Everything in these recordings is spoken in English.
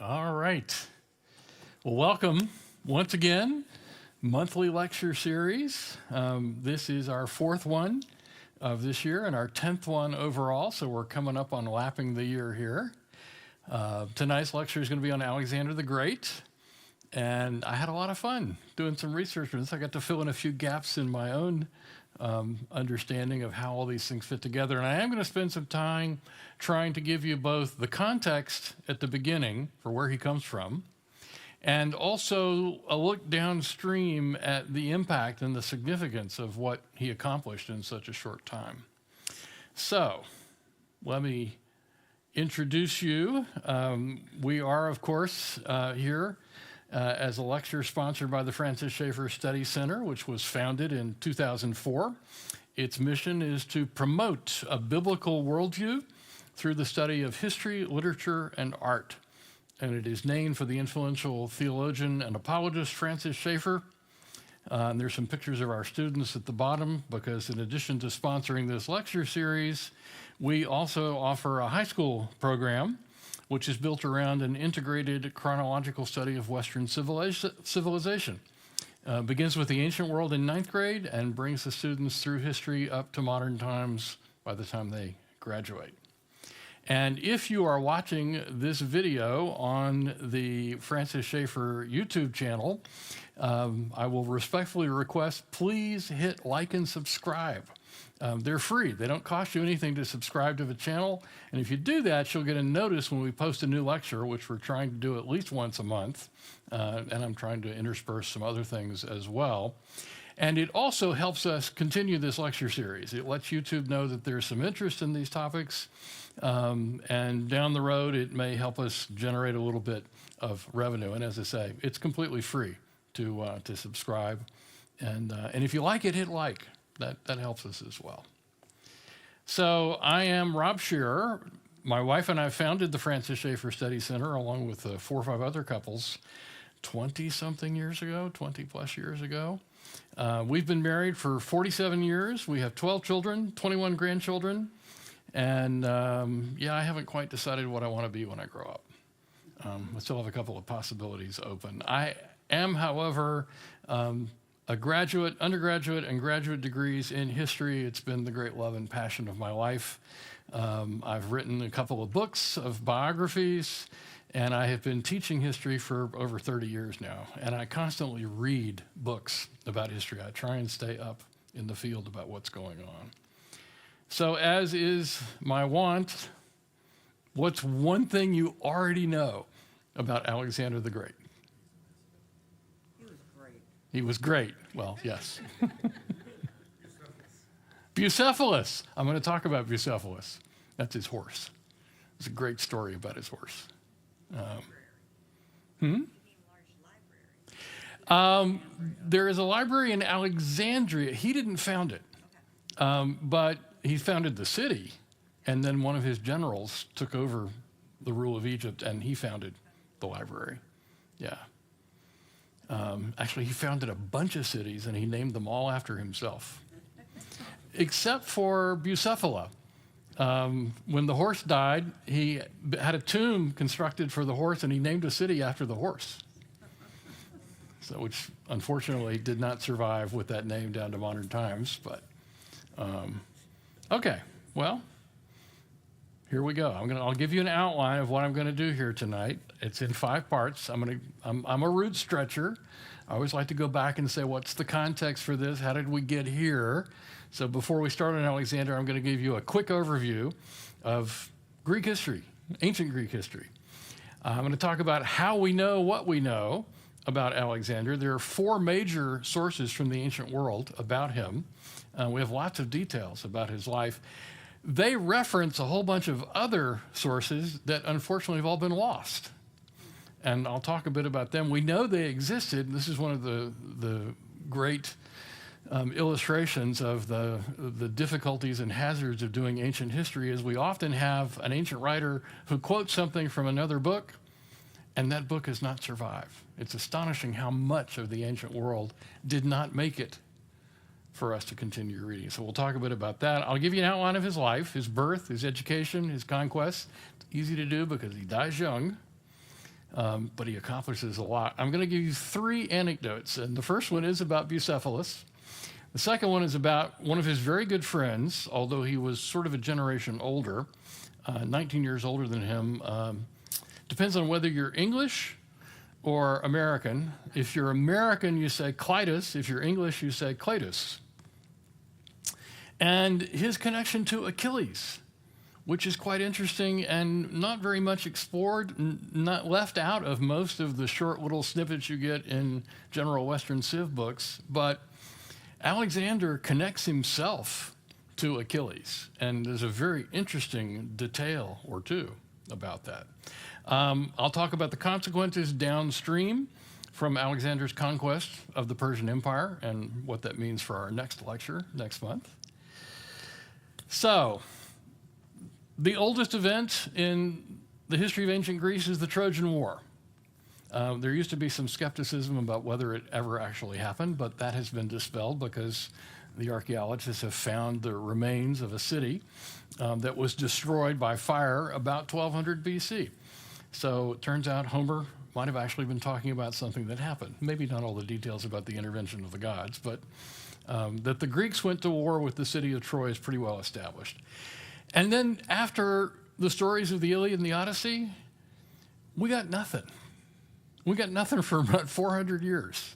All right. Well, welcome once again, monthly lecture series. This is our fourth one of this year and our 10th one overall, so we're coming up on lapping the year here. Tonight's lecture is going to be on Alexander the Great, and I had a lot of fun doing some research on this. I got to fill in a few gaps in my own understanding of how all these things fit together. And I am going to spend some time trying to give you both the context at the beginning for where he comes from, and also a look downstream at the impact and the significance of what he accomplished in such a short time. So let me introduce you. We are, of course, here as a lecture sponsored by the Francis Schaeffer Study Center, which was founded in 2004. Its mission is to promote a biblical worldview through the study of history, literature, and art. And it is named for the influential theologian and apologist Francis Schaeffer. And there's some pictures of our students at the bottom, because in addition to sponsoring this lecture series, we also offer a high school program which is built around an integrated chronological study of Western civilization. Begins with the ancient world in 9th grade and brings the students through history up to modern times by the time they graduate. And if you are watching this video on the Francis Schaeffer YouTube channel, I will respectfully request, please hit like and subscribe. They're free. They don't cost you anything to subscribe to the channel. And if you do that, you'll get a notice when we post a new lecture, which we're trying to do at least once a month. And I'm trying to intersperse some other things as well. And it also helps us continue this lecture series. It lets YouTube know that there's some interest in these topics. And down the road, it may help us generate a little bit of revenue. And as I say, it's completely free to subscribe. And if you like it, hit like. That helps us as well. So I am Rob Shearer. My wife and I founded the Francis Schaeffer Study Center along with 4 or 5 other couples 20-something years ago, 20-plus years ago. We've been married for 47 years. We have 12 children, 21 grandchildren. And I haven't quite decided what I want to be when I grow up. I still have a couple of possibilities open. I am, however, a graduate, undergraduate, and graduate degrees in history. It's been the great love and passion of my life. I've written a couple of books of biographies, and I have been teaching history for over 30 years now. And I constantly read books about history. I try and stay up in the field about what's going on. So as is my wont, what's one thing you already know about Alexander the Great? He was great. Well, yes. Bucephalus. I'm going to talk about Bucephalus. That's his horse. It's a great story about his horse. There is a library in Alexandria. He didn't found it, but he founded the city, and then one of his generals took over the rule of Egypt, and he founded the library. Yeah. Actually, he founded a bunch of cities, and he named them all after himself, except for Bucephalus. When the horse died, he had a tomb constructed for the horse, and he named a city after the horse, so which unfortunately did not survive with that name down to modern times. But okay, well, here we go. I'll give you an outline of what I'm going to do here tonight. It's in 5 parts. I'm a root stretcher. I always like to go back and say, what's the context for this? How did we get here? So before we start on Alexander, I'm going to give you a quick overview of Greek history, ancient Greek history. I'm going to talk about how we know what we know about Alexander. There are 4 major sources from the ancient world about him. We have lots of details about his life. They reference a whole bunch of other sources that unfortunately have all been lost. And I'll talk a bit about them. We know they existed. This is one of the great illustrations of the difficulties and hazards of doing ancient history, is we often have an ancient writer who quotes something from another book, and that book has not survived. It's astonishing how much of the ancient world did not make it for us to continue reading. So we'll talk a bit about that. I'll give you an outline of his life, his birth, his education, his conquests. It's easy to do because he dies young. but he accomplishes a lot. I'm going to give you 3 anecdotes, and the first one is about Bucephalus. The second one is about one of his very good friends, although he was sort of a generation older, 19 years older than him. Depends on whether you're English or American. If you're American, you say Cleitus. If you're English, you say Cleitus. And his connection to Achilles, which is quite interesting and not very much explored, not left out of most of the short little snippets you get in general Western Civ books. But Alexander connects himself to Achilles, and there's a very interesting detail or two about that. I'll talk about the consequences downstream from Alexander's conquest of the Persian Empire and what that means for our next lecture next month. So, the oldest event in the history of ancient Greece is the Trojan War. There used to be some skepticism about whether it ever actually happened, but that has been dispelled because the archaeologists have found the remains of a city that was destroyed by fire about 1200 BC. So it turns out Homer might have actually been talking about something that happened. Maybe not all the details about the intervention of the gods, but that the Greeks went to war with the city of Troy is pretty well established. And then after the stories of the Iliad and the Odyssey, we got nothing. We got nothing for about 400 years.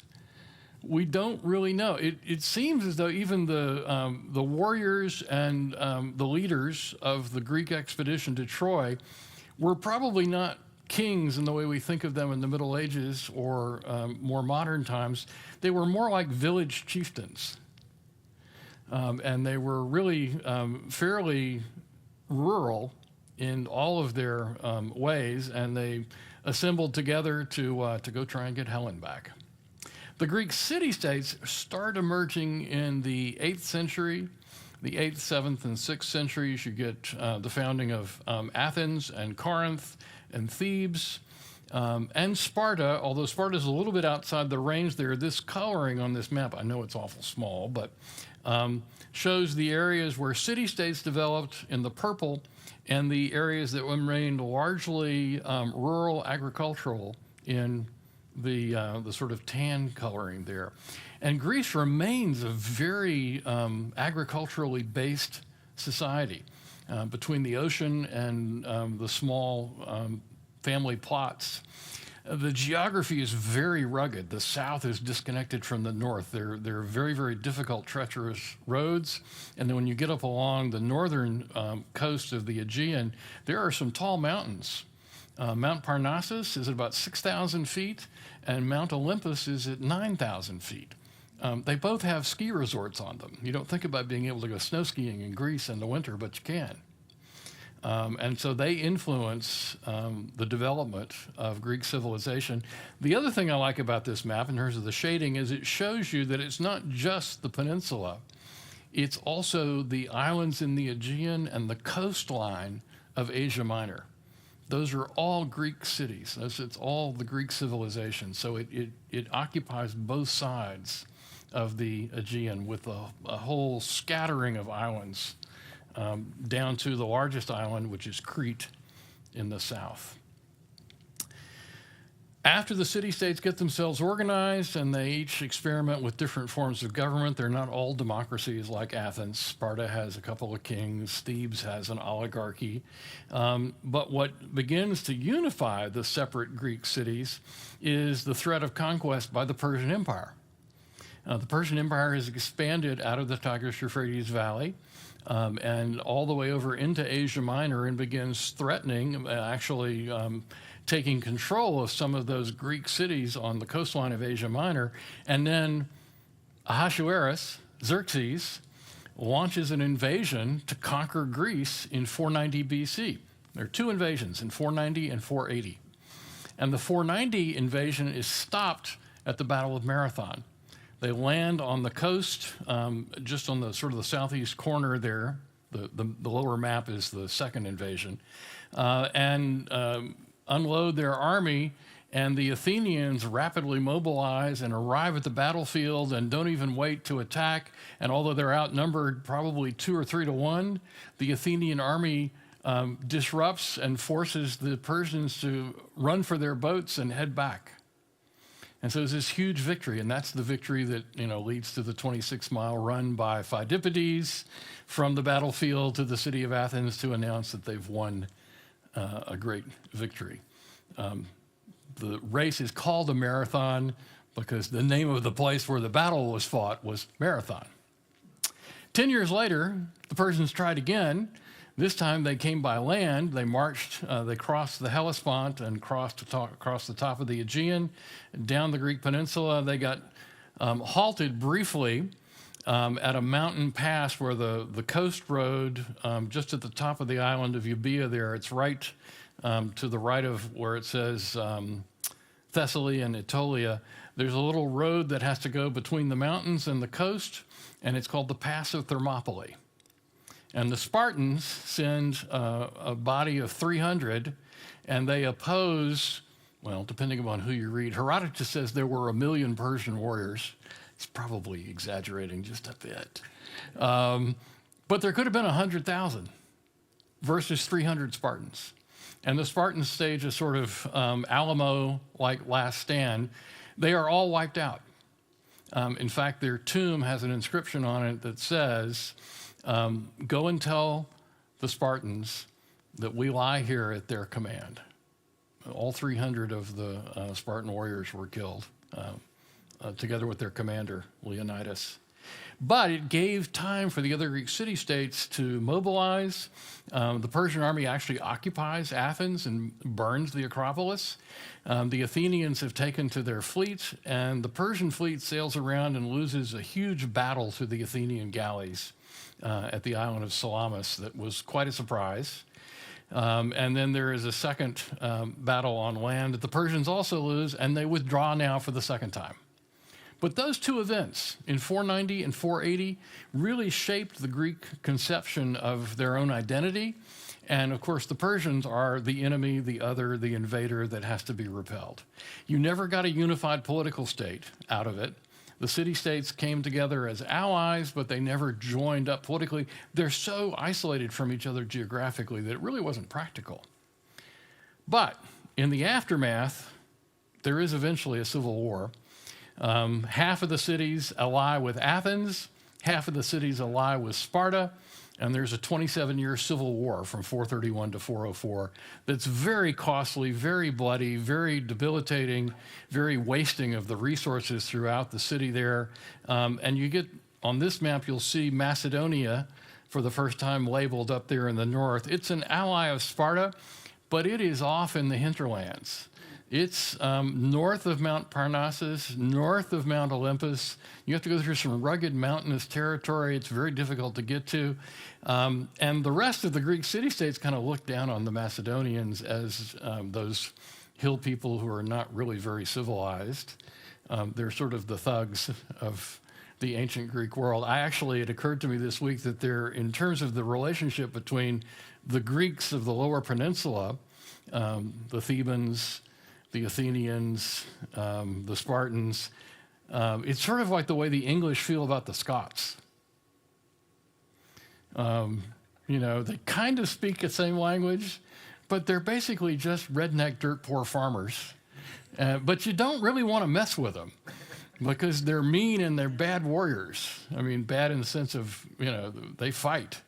We don't really know. It seems as though even the warriors and the leaders of the Greek expedition to Troy were probably not kings in the way we think of them in the Middle Ages or more modern times. They were more like village chieftains. And they were really fairly rural in all of their ways, and they assembled together to go try and get Helen back. The Greek city-states start emerging in the 8th century. The 8th, 7th, and 6th centuries, you get the founding of Athens and Corinth and Thebes and Sparta, although Sparta is a little bit outside the range there. This coloring on this map, I know it's awful small, but shows the areas where city-states developed in the purple and the areas that remained largely rural agricultural in the sort of tan coloring there. And Greece remains a very agriculturally based society between the ocean and the small family plots. The geography is very rugged. The south is disconnected from the north. There are very, very difficult, treacherous roads. And then when you get up along the northern coast of the Aegean, there are some tall mountains. Mount Parnassus is at about 6,000 feet, and Mount Olympus is at 9,000 feet. They both have ski resorts on them. You don't think about being able to go snow skiing in Greece in the winter, but you can. And so they influence the development of Greek civilization. The other thing I like about this map in terms of the shading is it shows you that it's not just the peninsula, it's also the islands in the Aegean and the coastline of Asia Minor. Those are all Greek cities. It's all the Greek civilization. So it occupies both sides of the Aegean with a whole scattering of islands down to the largest island, which is Crete in the south. After the city-states get themselves organized and they each experiment with different forms of government, they're not all democracies like Athens. Sparta has a couple of kings. Thebes has an oligarchy. But what begins to unify the separate Greek cities is the threat of conquest by the Persian Empire. The Persian Empire has expanded out of the Tigris-Euphrates Valley and all the way over into Asia Minor and begins threatening, actually taking control of some of those Greek cities on the coastline of Asia Minor. And then Ahasuerus, Xerxes, launches an invasion to conquer Greece in 490 BC. There are two invasions in 490 and 480. And the 490 invasion is stopped at the Battle of Marathon. They land on the coast, just on the sort of the southeast corner there. The lower map is the second invasion. And unload their army, and the Athenians rapidly mobilize and arrive at the battlefield and don't even wait to attack. And although they're outnumbered probably 2 or 3 to 1, the Athenian army disrupts and forces the Persians to run for their boats and head back. And so it's this huge victory, and that's the victory that leads to the 26-mile run by Phidippides from the battlefield to the city of Athens to announce that they've won a great victory. The race is called a marathon because the name of the place where the battle was fought was Marathon. 10 years later, the Persians tried again. This time they came by land. They marched, they crossed the Hellespont and crossed across the top of the Aegean, down the Greek peninsula. They got halted briefly at a mountain pass where the coast road, just at the top of the island of Euboea there, it's right to the right of where it says Thessaly and Aetolia. There's a little road that has to go between the mountains and the coast, and it's called the Pass of Thermopylae. And the Spartans send a body of 300, and they oppose, well, depending upon who you read. Herodotus says there were 1 million Persian warriors. It's probably exaggerating just a bit. But there could have been 100,000 versus 300 Spartans. And the Spartans stage a sort of Alamo-like last stand. They are all wiped out. In fact, their tomb has an inscription on it that says, go and tell the Spartans that we lie here at their command. All 300 of the Spartan warriors were killed, together with their commander, Leonidas. But it gave time for the other Greek city-states to mobilize. The Persian army actually occupies Athens and burns the Acropolis. The Athenians have taken to their fleet, and the Persian fleet sails around and loses a huge battle to the Athenian galleys at the island of Salamis that was quite a surprise. And then there is a second battle on land that the Persians also lose, and they withdraw now for the second time. But those two events, in 490 and 480, really shaped the Greek conception of their own identity. And of course, the Persians are the enemy, the other, the invader that has to be repelled. You never got a unified political state out of it. The city-states came together as allies, but they never joined up politically. They're so isolated from each other geographically that it really wasn't practical. But in the aftermath, there is eventually a civil war. Half of the cities ally with Athens, half of the cities ally with Sparta, and there's a 27-year civil war from 431 to 404 that's very costly, very bloody, very debilitating, very wasting of the resources throughout the city there. And you get, on this map, you'll see Macedonia for the first time labeled up there in the north. It's an ally of Sparta, but it is off in the hinterlands. It's north of Mount Parnassus, north of Mount Olympus. You have to go through some rugged mountainous territory. It's very difficult to get to. And the rest of the Greek city-states kind of look down on the Macedonians as those hill people who are not really very civilized. They're sort of the thugs of the ancient Greek world. It occurred to me this week that in terms of the relationship between the Greeks of the Lower Peninsula, the Thebans, the Athenians, the Spartans. It's sort of like the way the English feel about the Scots. They kind of speak the same language, but they're basically just redneck, dirt poor farmers. But you don't really want to mess with them because they're mean and they're bad warriors. I mean, bad in the sense of, they fight.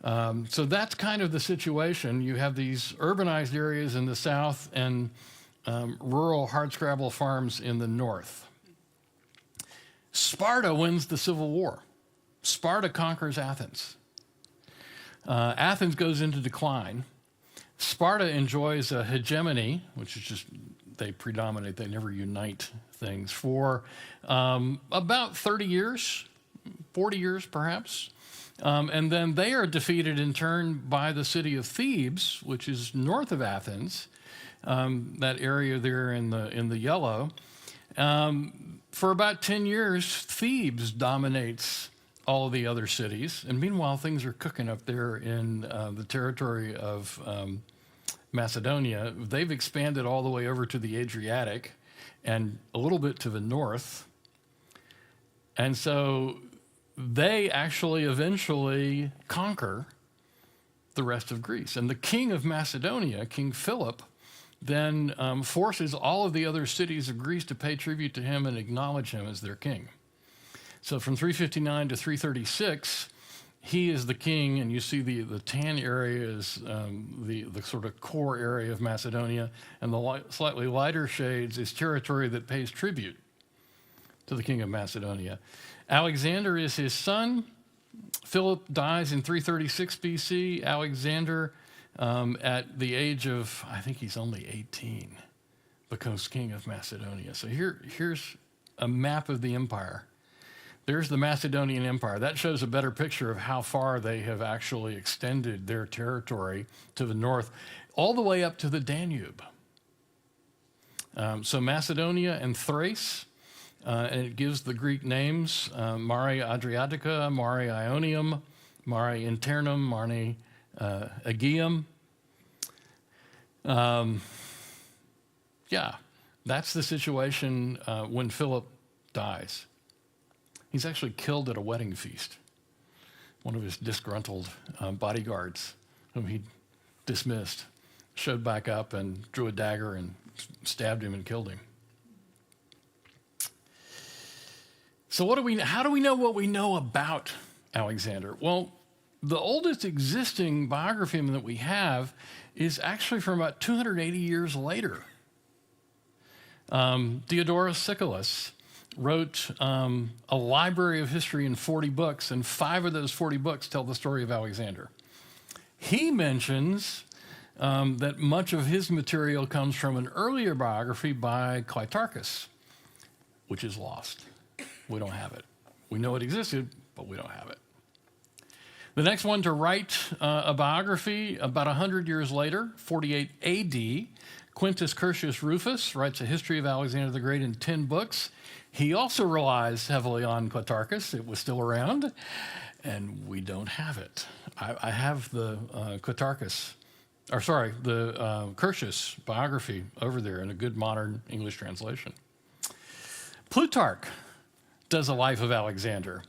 So that's kind of the situation. You have these urbanized areas in the south and rural hardscrabble farms in the north. Sparta wins the civil war. Sparta conquers Athens. Athens goes into decline. Sparta enjoys a hegemony, which is just, they predominate, they never unite things, for about 30 years, 40 years perhaps. And then they are defeated in turn by the city of Thebes, which is north of Athens. That area there in the yellow. For about 10 years, Thebes dominates all of the other cities. And meanwhile, things are cooking up there in the territory of Macedonia. They've expanded all the way over to the Adriatic and a little bit to the north. And so they actually eventually conquer the rest of Greece. And the king of Macedonia, King Philip, then forces all of the other cities of Greece to pay tribute to him and acknowledge him as their king. So from 359 to 336, he is the king, and you see the tan area is the sort of core area of Macedonia, and the slightly lighter shades is territory that pays tribute to the king of Macedonia. Alexander is his son. Philip dies in 336 BC. Alexander, at the age of, I think he's only 18, becomes king of Macedonia. So here's a map of the empire. There's the Macedonian Empire. That shows a better picture of how far they have actually extended their territory to the north, all the way up to the Danube. So Macedonia and Thrace, and it gives the Greek names, Mare Adriatica, Mare Ionium, Mare Internum, Mare Aegeum. Yeah, that's the situation when Philip dies. He's actually killed at a wedding feast. One of his disgruntled bodyguards, whom he dismissed, showed back up and drew a dagger and stabbed him and killed him. So how do we know what we know about Alexander? Well, the oldest existing biography that we have is actually from about 280 years later. Diodorus Siculus wrote a library of history in 40 books, and 5 of those 40 books tell the story of Alexander. He mentions that much of his material comes from an earlier biography by Cleitus, which is lost. We don't have it. We know it existed, but we don't have it. The next one to write a biography about 100 years later, 48 AD, Quintus Curtius Rufus writes a history of Alexander the Great in 10 books. He also relies heavily on Cleitus. It was still around, and we don't have it. I have the Curtius biography over there in a good modern English translation. Plutarch does a life of Alexander.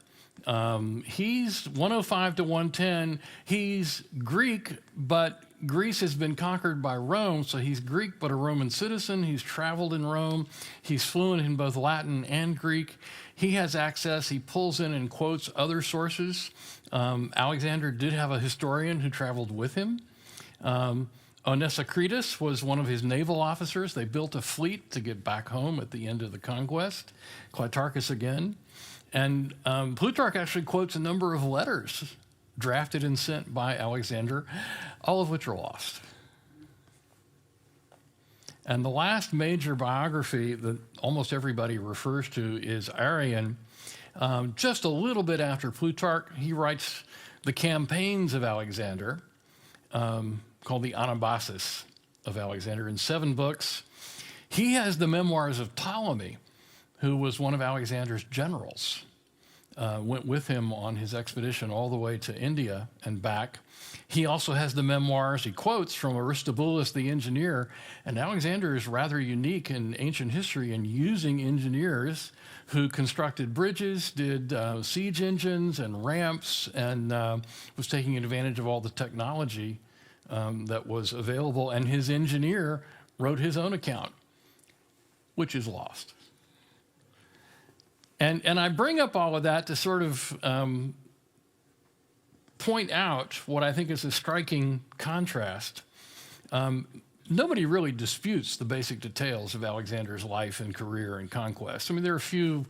He's 105 to 110. He's Greek, but Greece has been conquered by Rome, so he's Greek but a Roman citizen. He's traveled in Rome. He's fluent in both Latin and Greek. He has access. He pulls in and quotes other sources. Alexander did have a historian who traveled with him. Onesicritus was one of his naval officers. They built a fleet to get back home at the end of the conquest. Cleitus again. And Plutarch actually quotes a number of letters drafted and sent by Alexander, all of which are lost. And the last major biography that almost everybody refers to is Arrian. Just a little bit after Plutarch, he writes the campaigns of Alexander, called the Anabasis of Alexander, in 7 books. He has the memoirs of Ptolemy, who was one of Alexander's generals, went with him on his expedition all the way to India and back. He also has the memoirs, he quotes from Aristobulus the engineer, and Alexander is rather unique in ancient history in using engineers who constructed bridges, did siege engines and ramps, and was taking advantage of all the technology that was available, and his engineer wrote his own account, which is lost. And I bring up all of that to sort of point out what I think is a striking contrast. Nobody really disputes the basic details of Alexander's life and career and conquest. I mean, there are a few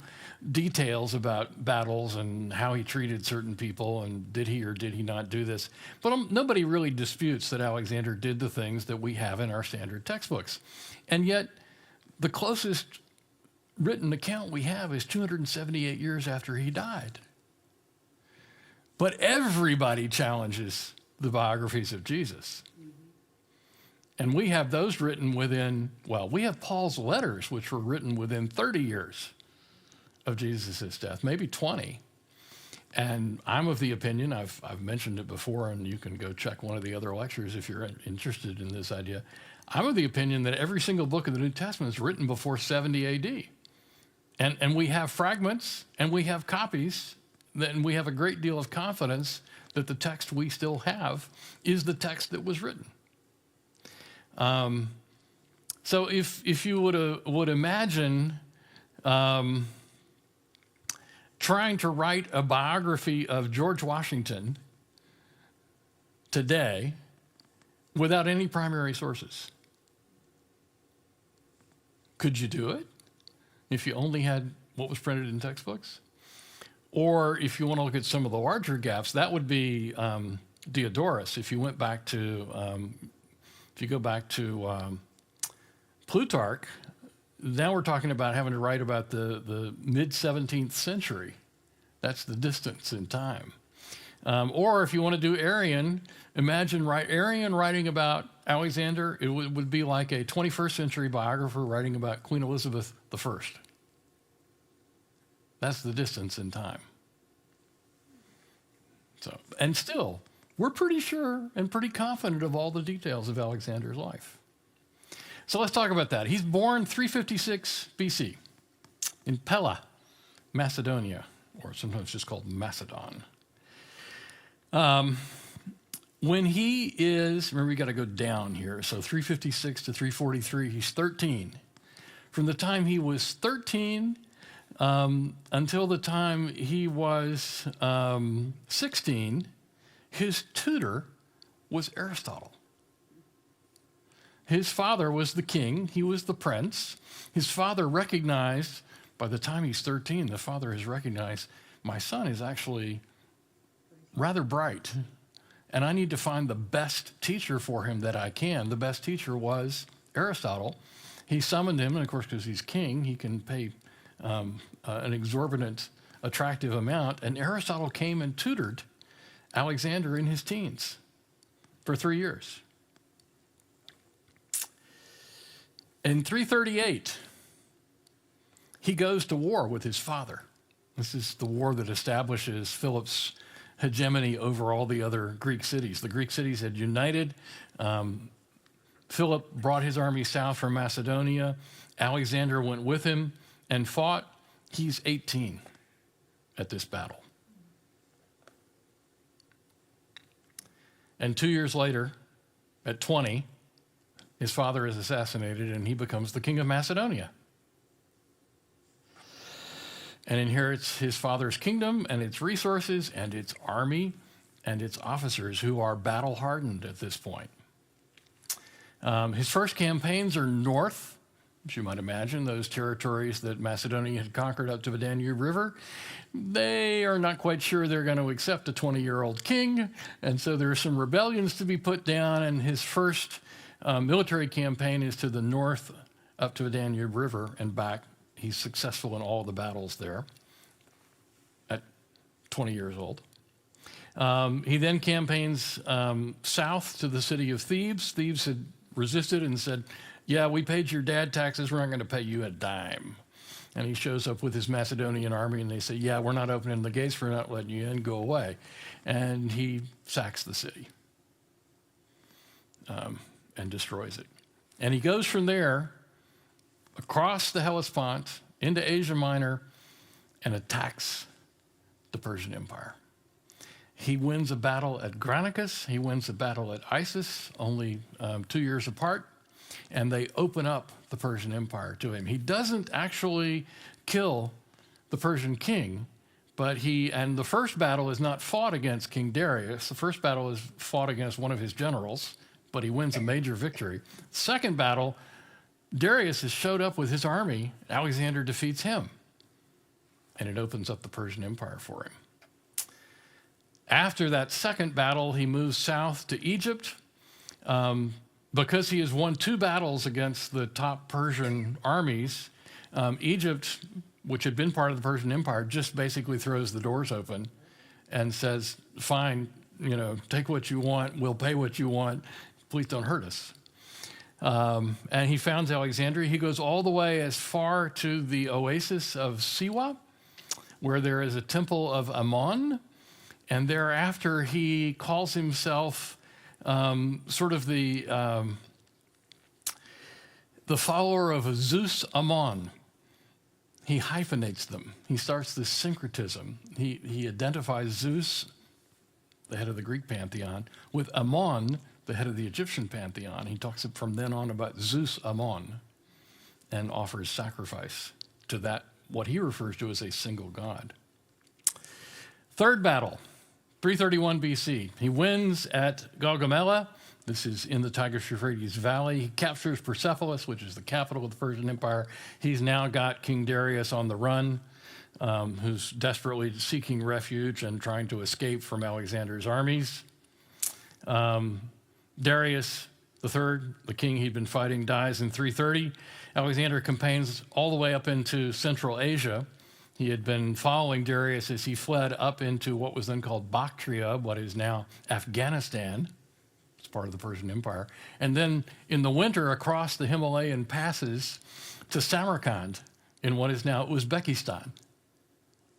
details about battles and how he treated certain people and did he or did he not do this. But nobody really disputes that Alexander did the things that we have in our standard textbooks. And yet, the closest written account we have is 278 years after he died. But everybody challenges the biographies of Jesus. And we have those written within, we have Paul's letters, which were written within 30 years of Jesus' death, maybe 20. And I'm of the opinion, I've mentioned it before, and you can go check one of the other lectures if you're interested in this idea. I'm of the opinion that every single book of the New Testament is written before 70 AD. And we have fragments, and we have copies then we have a great deal of confidence that the text we still have is the text that was written. So if you would imagine trying to write a biography of George Washington today without any primary sources, could you do it if you only had what was printed in textbooks? Or if you want to look at some of the larger gaps, that would be Diodorus. If you went back to, if you go back to Plutarch, now we're talking about having to write about the mid-17th century. That's the distance in time. Or if you want to do Arian, imagine Arian writing about Alexander. It would be like a 21st century biographer writing about Queen Elizabeth I. That's the distance in time. So, and still, we're pretty sure and pretty confident of all the details of Alexander's life. So let's talk about that. He's born 356 BC in Pella, Macedonia, or sometimes just called Macedon. When he is, remember we got to go down here, so 356 to 343, he's 13. From the time he was 13 until the time he was 16, his tutor was Aristotle. His father was the king. He was the prince. His father recognized, by the time he's 13, the father has recognized, my son is actually rather bright, and I need to find the best teacher for him that I can. The best teacher was Aristotle. He summoned him, and of course, because he's king, he can pay an exorbitant, attractive amount, and Aristotle came and tutored Alexander in his teens for 3 years. In 338, he goes to war with his father. This is the war that establishes Philip's hegemony over all the other Greek cities. The Greek cities had united. Philip brought his army south from Macedonia. Alexander went with him and fought. He's 18 at this battle. And 2 years later, at 20, his father is assassinated and he becomes the king of Macedonia and inherits his father's kingdom and its resources and its army and its officers who are battle-hardened at this point. His first campaigns are north, as you might imagine, those territories that Macedonia had conquered up to the Danube River. They are not quite sure they're going to accept a 20-year-old king, and so there are some rebellions to be put down, and his first military campaign is to the north up to the Danube River and back. He's successful in all the battles there at 20 years old. He then campaigns south to the city of Thebes. Thebes had resisted and said, yeah, we paid your dad taxes, we're not going to pay you a dime. And he shows up with his Macedonian army and they say, yeah, we're not opening the gates, we're not letting you in, go away. And he sacks the city and destroys it. And he goes from there across the Hellespont into Asia Minor and attacks the Persian Empire. He wins a battle at Granicus. He wins a battle at Issus, only 2 years apart, and they open up the Persian Empire to him. He doesn't actually kill the Persian king, but and the first battle is not fought against King Darius. The first battle is fought against one of his generals, but he wins a major victory. Second battle, Darius has showed up with his army. Alexander defeats him, and it opens up the Persian Empire for him. After that second battle, he moves south to Egypt. Because he has won 2 battles against the top Persian armies, Egypt, which had been part of the Persian Empire, just basically throws the doors open and says, fine, take what you want, we'll pay what you want, please don't hurt us. And he founds Alexandria. He goes all the way as far to the oasis of Siwa, where there is a temple of Ammon, and thereafter he calls himself sort of the follower of Zeus Ammon. he hyphenates them. He starts this syncretism. He identifies Zeus, the head of the Greek pantheon, with Ammon, the head of the Egyptian pantheon. He talks from then on about Zeus Ammon and offers sacrifice to that, what he refers to as a single god. Third battle, 331 BC. He wins at Gaugamela. This is in the Tigris-Euphrates Valley. He captures Bucephalus, which is the capital of the Persian Empire. He's now got King Darius on the run, who's desperately seeking refuge and trying to escape from Alexander's armies. Darius III, the king he'd been fighting, dies in 330. Alexander campaigns all the way up into Central Asia. He had been following Darius as he fled up into what was then called Bactria, what is now Afghanistan. It's part of the Persian Empire. And then in the winter, across the Himalayan passes to Samarkand in what is now Uzbekistan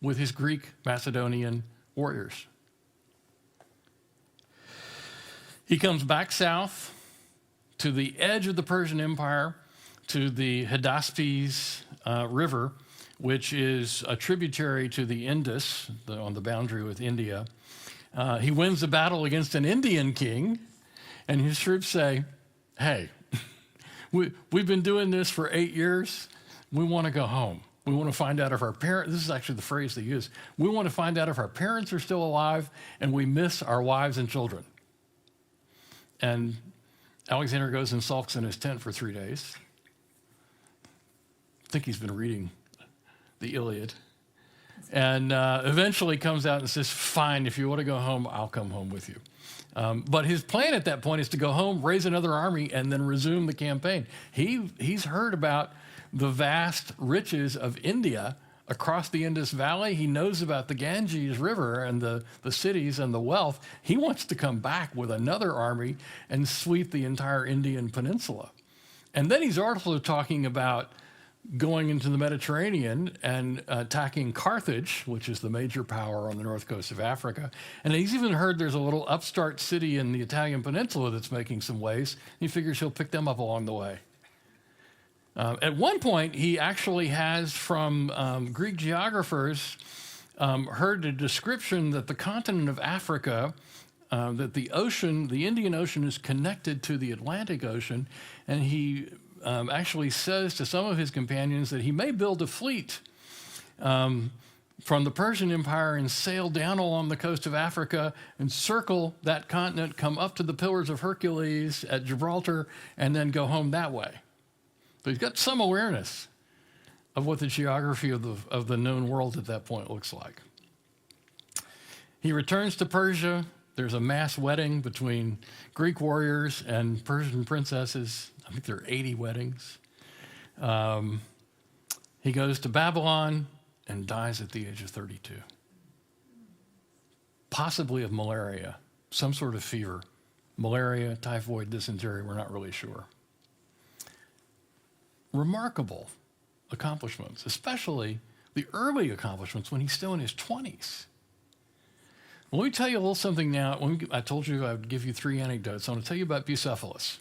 with his Greek Macedonian warriors. He comes back south to the edge of the Persian Empire, to the Hydaspes River, which is a tributary to the Indus, on the boundary with India. He wins the battle against an Indian king, and his troops say, hey, we've been doing this for 8 years. We want to go home. We want to find out if our parents, this is actually the phrase they use, we want to find out if our parents are still alive, and we miss our wives and children. And Alexander goes and sulks in his tent for 3 days. I think he's been reading the Iliad. And eventually comes out and says, fine, if you want to go home, I'll come home with you. But his plan at that point is to go home, raise another army, and then resume the campaign. He's heard about the vast riches of India across the Indus Valley. He knows about the Ganges River and the cities and the wealth. He wants to come back with another army and sweep the entire Indian peninsula. And then he's also talking about going into the Mediterranean and attacking Carthage, which is the major power on the north coast of Africa. And he's even heard there's a little upstart city in the Italian peninsula that's making some waves. He figures he'll pick them up along the way. At one point, he actually has from Greek geographers heard a description that the continent of Africa, that the ocean, the Indian Ocean, is connected to the Atlantic Ocean, and he actually says to some of his companions that he may build a fleet from the Persian Empire and sail down along the coast of Africa and circle that continent, come up to the Pillars of Hercules at Gibraltar, and then go home that way. So he's got some awareness of what the geography of the known world at that point looks like. He returns to Persia. There's a mass wedding between Greek warriors and Persian princesses. I think there are 80 weddings. He goes to Babylon and dies at the age of 32. Possibly of malaria, some sort of fever. Malaria, typhoid, dysentery, we're not really sure. Remarkable accomplishments, especially the early accomplishments when he's still in his 20s. Well, let me tell you a little something now. I told you I would give you 3 anecdotes. I want to tell you about Bucephalus.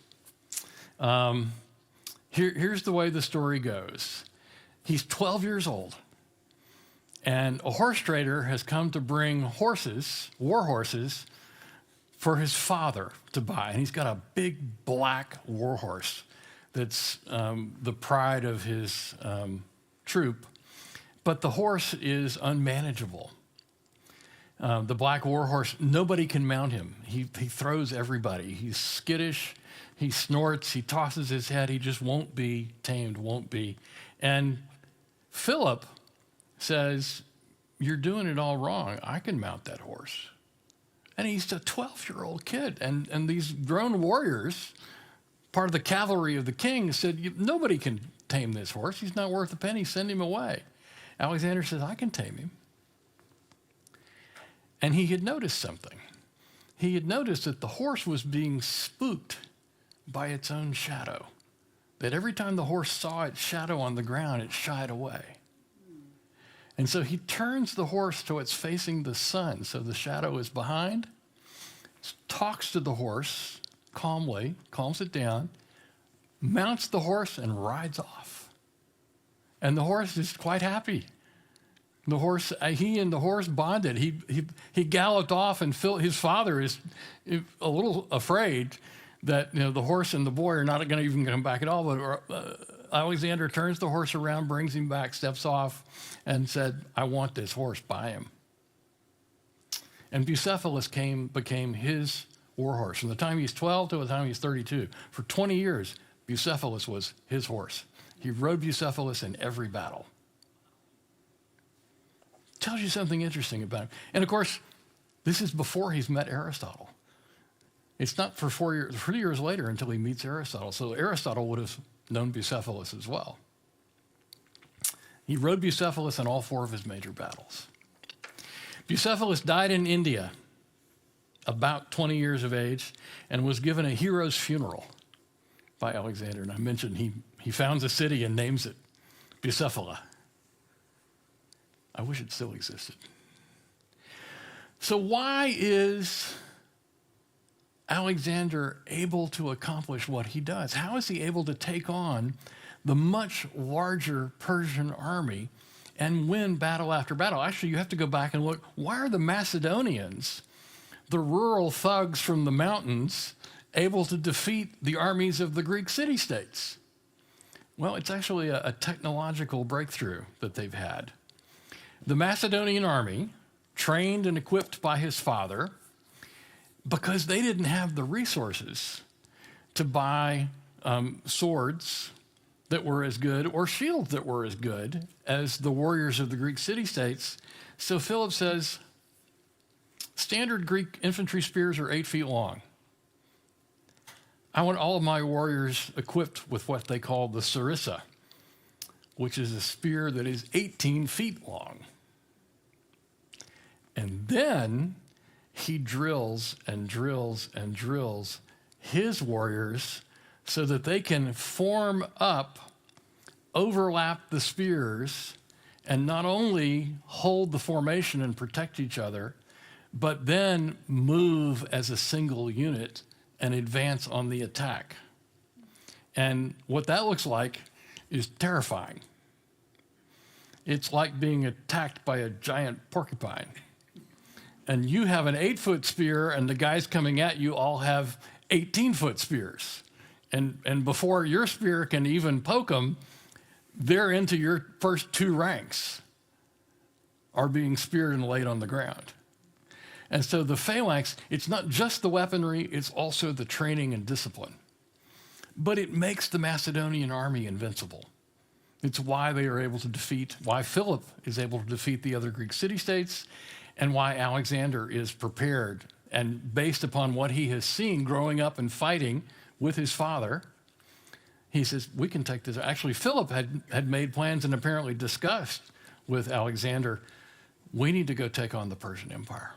Here's the way the story goes. He's 12 years old, and a horse trader has come to bring horses, war horses, for his father to buy. And he's got a big black war horse that's the pride of his troop. But the horse is unmanageable. The black war horse, nobody can mount him. He throws everybody. He's skittish. He snorts. He tosses his head. He just won't be tamed, won't be. And Philip says, you're doing it all wrong. I can mount that horse. And he's a 12-year-old kid. And these grown warriors, part of the cavalry of the king, said, nobody can tame this horse. He's not worth a penny. Send him away. Alexander says, I can tame him. And he had noticed something. He had noticed that the horse was being spooked by its own shadow. That every time the horse saw its shadow on the ground, it shied away. And so he turns the horse so it's facing the sun, so the shadow is behind, talks to the horse calmly, calms it down, mounts the horse and rides off. And the horse is quite happy. The horse, he and the horse bonded. He galloped off, and his father is a little afraid that the horse and the boy are not going to even come back at all. But Alexander turns the horse around, brings him back, steps off, and said, "I want this horse. Buy him." And Bucephalus became his war horse. From the time he's 12 to the time he's 32, for 20 years, Bucephalus was his horse. He rode Bucephalus in every battle. Tells you something interesting about him. And of course, this is before he's met Aristotle. It's not for 3 years later until he meets Aristotle. So Aristotle would have known Bucephalus as well. He rode Bucephalus in all 4 of his major battles. Bucephalus died in India, about 20 years of age, and was given a hero's funeral by Alexander. And I mentioned he founds a city and names it Bucephala. I wish it still existed. So why is Alexander able to accomplish what he does? How is he able to take on the much larger Persian army and win battle after battle? Actually, you have to go back and look. Why are the Macedonians, the rural thugs from the mountains, able to defeat the armies of the Greek city-states? Well, it's actually a technological breakthrough that they've had. The Macedonian army, trained and equipped by his father, because they didn't have the resources to buy swords that were as good or shields that were as good as the warriors of the Greek city-states. So Philip says, standard Greek infantry spears are 8 feet long. I want all of my warriors equipped with what they call the sarissa, which is a spear that is 18 feet long. And then he drills and drills and drills his warriors so that they can form up, overlap the spears, and not only hold the formation and protect each other, but then move as a single unit and advance on the attack. And what that looks like is terrifying. It's like being attacked by a giant porcupine. And you have an 8-foot spear, and the guys coming at you all have 18-foot spears. And before your spear can even poke them, they're into your first 2 ranks, are being speared and laid on the ground. And so the phalanx, it's not just the weaponry, it's also the training and discipline. But it makes the Macedonian army invincible. It's why they are able to why Philip is able to defeat the other Greek city-states, and why Alexander is prepared. And based upon what he has seen growing up and fighting with his father, he says, we can take this. Actually, Philip had made plans and apparently discussed with Alexander, we need to go take on the Persian Empire.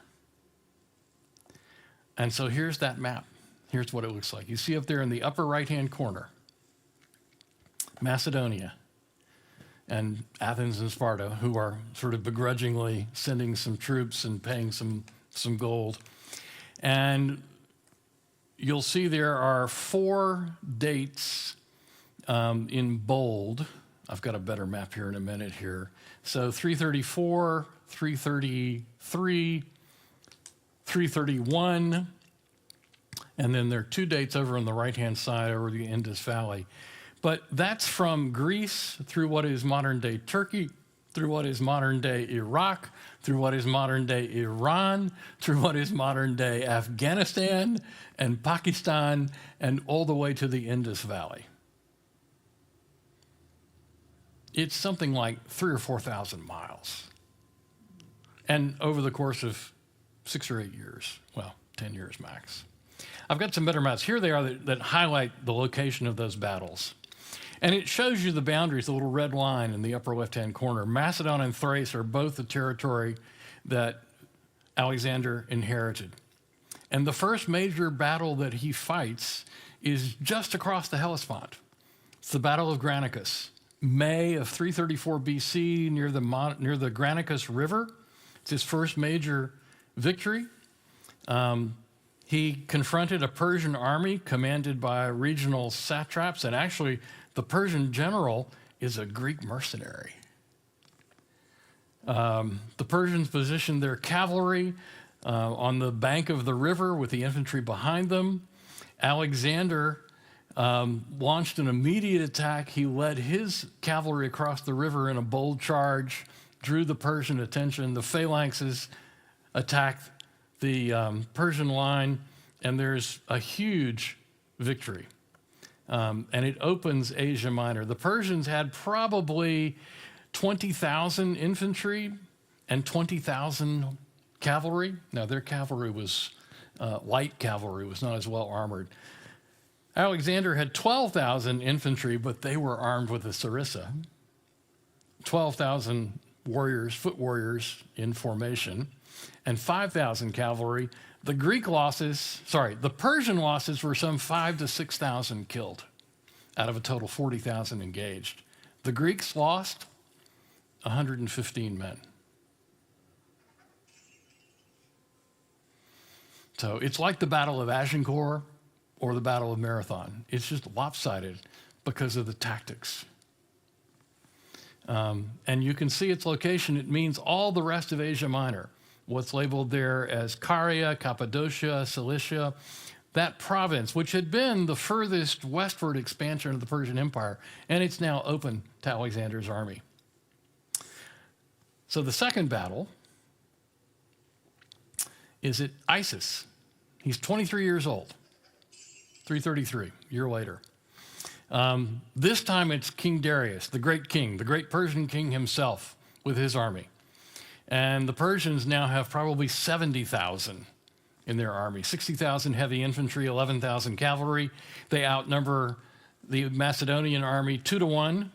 And so here's that map. Here's what it looks like. You see up there in the upper right-hand corner, Macedonia and Athens and Sparta, who are sort of begrudgingly sending some troops and paying some gold. And you'll see there are 4 dates in bold. I've got a better map here in a minute here. So 334, 333, 331, and then there are 2 dates over on the right-hand side over the Indus Valley. But that's from Greece through what is modern-day Turkey, through what is modern-day Iraq, through what is modern-day Iran, through what is modern-day Afghanistan and Pakistan, and all the way to the Indus Valley. It's something like 3,000 or 4,000 miles. And over the course of 6 or 8 years, well, 10 years max. I've got some better maps. Here they are that highlight the location of those battles. And it shows you the boundaries, the little red line in the upper left-hand corner. Macedon and Thrace are both the territory that Alexander inherited. And the first major battle that he fights is just across the Hellespont. It's the Battle of Granicus, May of 334 BC, near the Granicus River. It's his first major victory. He confronted a Persian army commanded by regional satraps, and actually the Persian general is a Greek mercenary. The Persians positioned their cavalry on the bank of the river with the infantry behind them. Alexander launched an immediate attack. He led his cavalry across the river in a bold charge, drew the Persian attention. The phalanxes attacked the Persian line, and there's a huge victory. And it opens Asia Minor. The Persians had probably 20,000 infantry and 20,000 cavalry. Now, their cavalry was light cavalry, was not as well armored. Alexander had 12,000 infantry, but they were armed with a sarissa. 12,000 warriors, foot warriors in formation, and 5,000 cavalry. The Persian losses were some 5,000 to 6,000 killed out of a total 40,000 engaged. The Greeks lost 115 men. So it's like the Battle of Agincourt or the Battle of Marathon. It's just lopsided because of the tactics. And you can see its location. It means all the rest of Asia Minor. What's labeled there as Caria, Cappadocia, Cilicia, that province, which had been the furthest westward expansion of the Persian Empire, and it's now open to Alexander's army. So the second battle is at Issus. He's 23 years old, 333, a year later. This time it's King Darius, the great Persian king himself with his army. And the Persians now have probably 70,000 in their army, 60,000 heavy infantry, 11,000 cavalry. They outnumber the Macedonian army 2-1.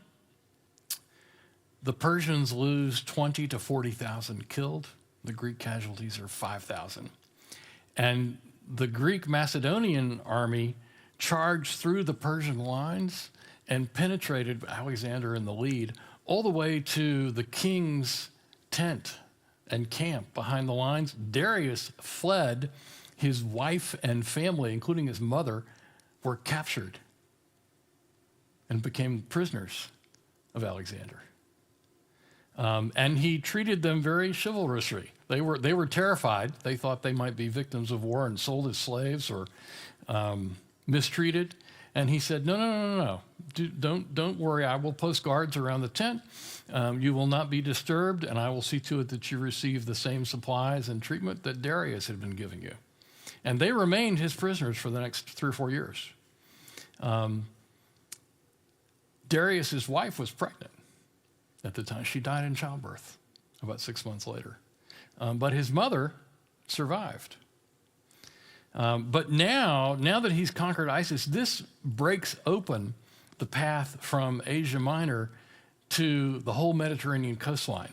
The Persians lose 20 to 40,000 killed. The Greek casualties are 5,000. And the Greek Macedonian army charged through the Persian lines and penetrated Alexander in the lead all the way to the king's tent and camp behind the lines. Darius fled. His wife and family, including his mother, were captured and became prisoners of Alexander. And he treated them very chivalrously. They were terrified. They thought they might be victims of war and sold as slaves or mistreated. And he said, no. Don't worry. I will post guards around the tent. You will not be disturbed, and I will see to it that you receive the same supplies and treatment that Darius had been giving you. And they remained his prisoners for the next 3 or 4 years. Darius's wife was pregnant at the time. She died in childbirth about 6 months later. But his mother survived. But now that he's conquered Issus, this breaks open the path from Asia Minor to the whole Mediterranean coastline.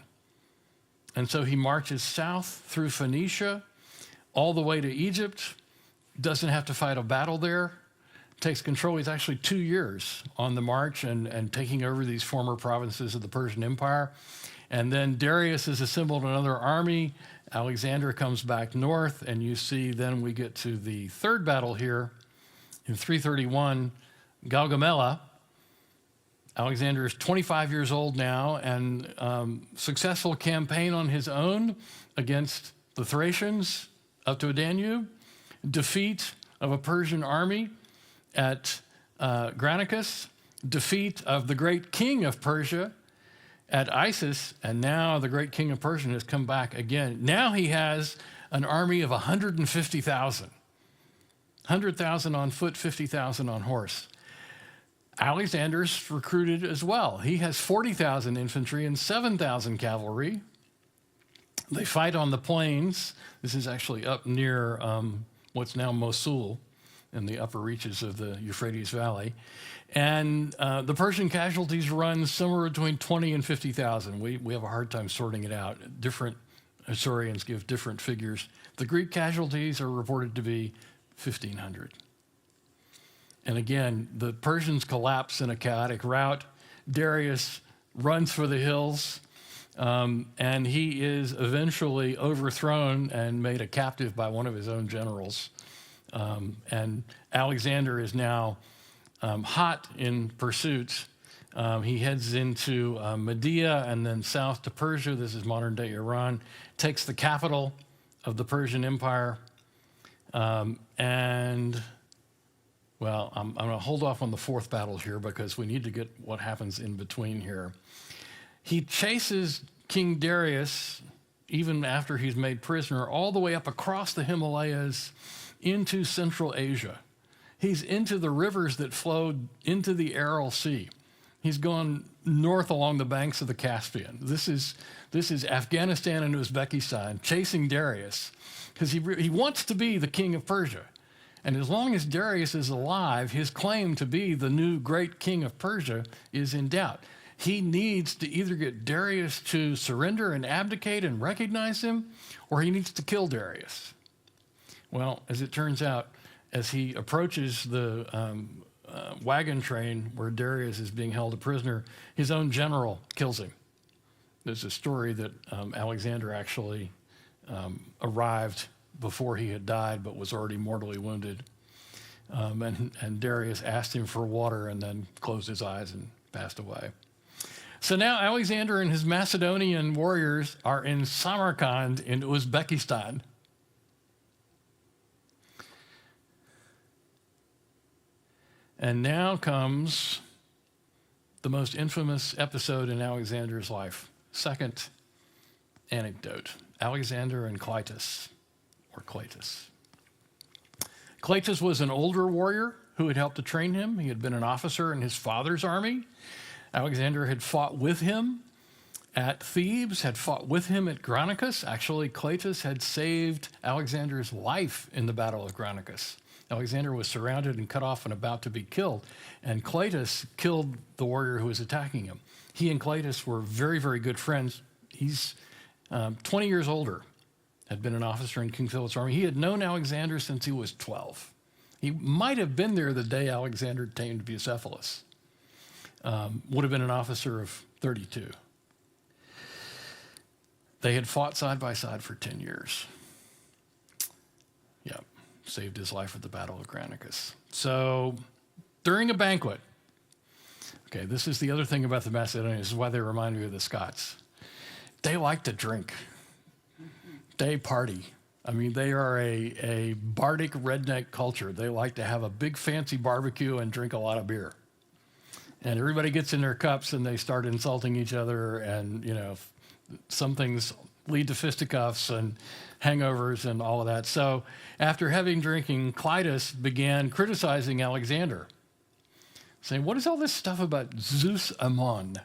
And so he marches south through Phoenicia, all the way to Egypt, doesn't have to fight a battle there, takes control. He's actually 2 years on the march and taking over these former provinces of the Persian Empire. And then Darius has assembled another army. Alexander comes back north, and you see then we get to the third battle here in 331, Gaugamela. Alexander is 25 years old now, and successful campaign on his own against the Thracians up to a Danube, defeat of a Persian army at Granicus, defeat of the great king of Persia at Issus, and now the great king of Persia has come back again. Now he has an army of 150,000. 100,000 on foot, 50,000 on horse. Alexander's recruited as well. He has 40,000 infantry and 7,000 cavalry. They fight on the plains. This is actually up near what's now Mosul in the upper reaches of the Euphrates Valley. And the Persian casualties run somewhere between 20 and 50,000. We have a hard time sorting it out. Different historians give different figures. The Greek casualties are reported to be 1,500. And again, the Persians collapse in a chaotic rout. Darius runs for the hills, and he is eventually overthrown and made a captive by one of his own generals. And Alexander is now hot in pursuit He heads into Media and then south to Persia. This is modern-day Iran. Takes the capital of the Persian Empire. And, well, I'm going to hold off on the fourth battle here because we need to get what happens in between here. He chases King Darius, even after he's made prisoner, all the way up across the Himalayas into Central Asia. He's into the rivers that flowed into the Aral Sea. He's gone north along the banks of the Caspian. This is Afghanistan and Uzbekistan, chasing Darius, because he wants to be the king of Persia. And as long as Darius is alive, his claim to be the new great king of Persia is in doubt. He needs to either get Darius to surrender and abdicate and recognize him, or he needs to kill Darius. Well, as it turns out, as he approaches the wagon train where Darius is being held a prisoner, his own general kills him. There's a story that Alexander actually arrived before he had died, but was already mortally wounded. And Darius asked him for water and then closed his eyes and passed away. So now Alexander and his Macedonian warriors are in Samarkand in Uzbekistan. And now comes the most infamous episode in Alexander's life. Second anecdote, Alexander and Cleitus, or Cleitus. Cleitus was an older warrior who had helped to train him. He had been an officer in his father's army. Alexander had fought with him at Thebes, had fought with him at Granicus. Actually, Cleitus had saved Alexander's life in the Battle of Granicus. Alexander was surrounded and cut off and about to be killed, and Cleitus killed the warrior who was attacking him. He and Cleitus were very, very good friends. He's 20 years older, had been an officer in King Philip's army. He had known Alexander since he was 12. He might have been there the day Alexander tamed Bucephalus. Would have been an officer of 32. They had fought side by side for 10 years. Yeah, saved his life at the Battle of Granicus. So during a banquet, okay, this is the other thing about the Macedonians. This is why they remind me of the Scots. They like to drink. They party. I mean, they are a bardic redneck culture. They like to have a big fancy barbecue and drink a lot of beer. And everybody gets in their cups and they start insulting each other, and, you know, some things lead to fisticuffs and hangovers and all of that. So after having drinking, Cleitus began criticizing Alexander, saying, what is all this stuff about Zeus Ammon?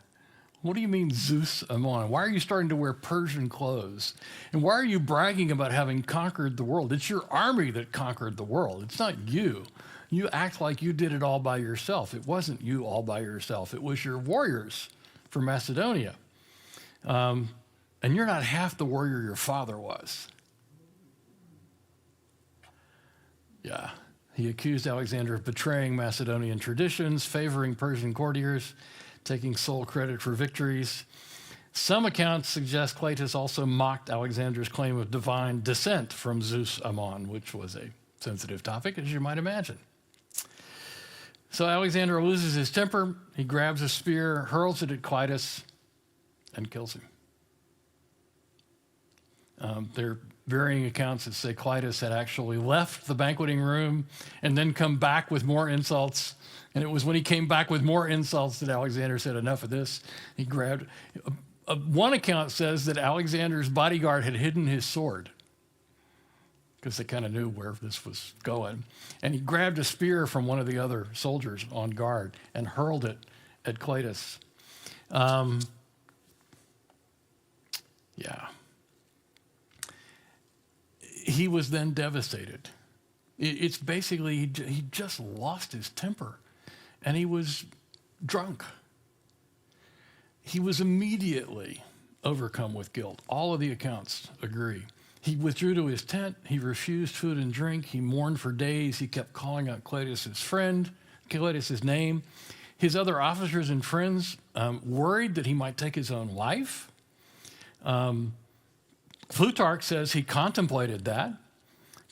What do you mean Zeus Ammon? Why are you starting to wear Persian clothes? And why are you bragging about having conquered the world? It's your army that conquered the world. It's not you. You act like you did it all by yourself. It wasn't you all by yourself. It was your warriors from Macedonia. And you're not half the warrior your father was. Yeah. He accused Alexander of betraying Macedonian traditions, favoring Persian courtiers, taking sole credit for victories. Some accounts suggest Cleitus also mocked Alexander's claim of divine descent from Zeus Ammon, which was a sensitive topic, as you might imagine. So Alexander loses his temper. He grabs a spear, hurls it at Cleitus, and kills him. There are varying accounts that say Cleitus had actually left the banqueting room and then come back with more insults. And it was when he came back with more insults that Alexander said, enough of this. He grabbed, one account says that Alexander's bodyguard had hidden his sword, because they kind of knew where this was going. And he grabbed a spear from one of the other soldiers on guard and hurled it at Cleitus. Yeah. He was then devastated. It's basically, he just lost his temper, and he was drunk. He was immediately overcome with guilt. All of the accounts agree. He withdrew to his tent. He refused food and drink. He mourned for days. He kept calling out Cleitus' friend, Cleitus' name. His other officers and friends worried that he might take his own life. Plutarch says he contemplated that.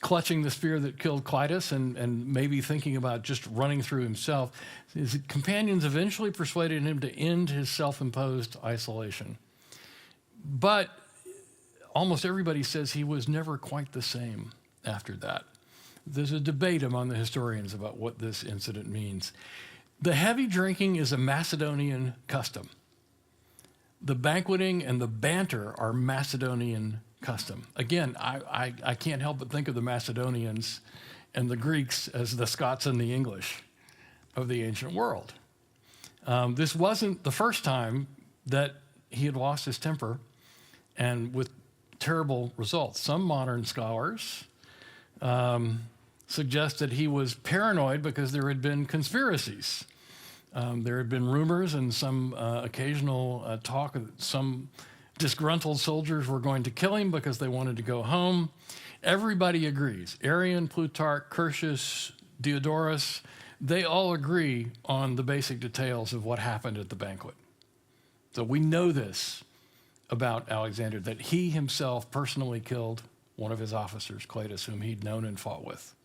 clutching the spear that killed Cleitus and maybe thinking about just running through himself, his companions eventually persuaded him to end his self-imposed isolation. But almost everybody says he was never quite the same after that. There's a debate among the historians about what this incident means. The heavy drinking is a Macedonian custom. The banqueting and the banter are Macedonian custom. Again, I can't help but think of the Macedonians and the Greeks as the Scots and the English of the ancient world. This wasn't the first time that he had lost his temper, and with terrible results. Some modern scholars suggest that he was paranoid because there had been conspiracies. There had been rumors and some occasional talk that some disgruntled soldiers were going to kill him because they wanted to go home. Everybody agrees. Arrian, Plutarch, Curtius, Diodorus, they all agree on the basic details of what happened at the banquet. So we know this about Alexander, that he himself personally killed one of his officers, Cleitus, whom he'd known and fought with.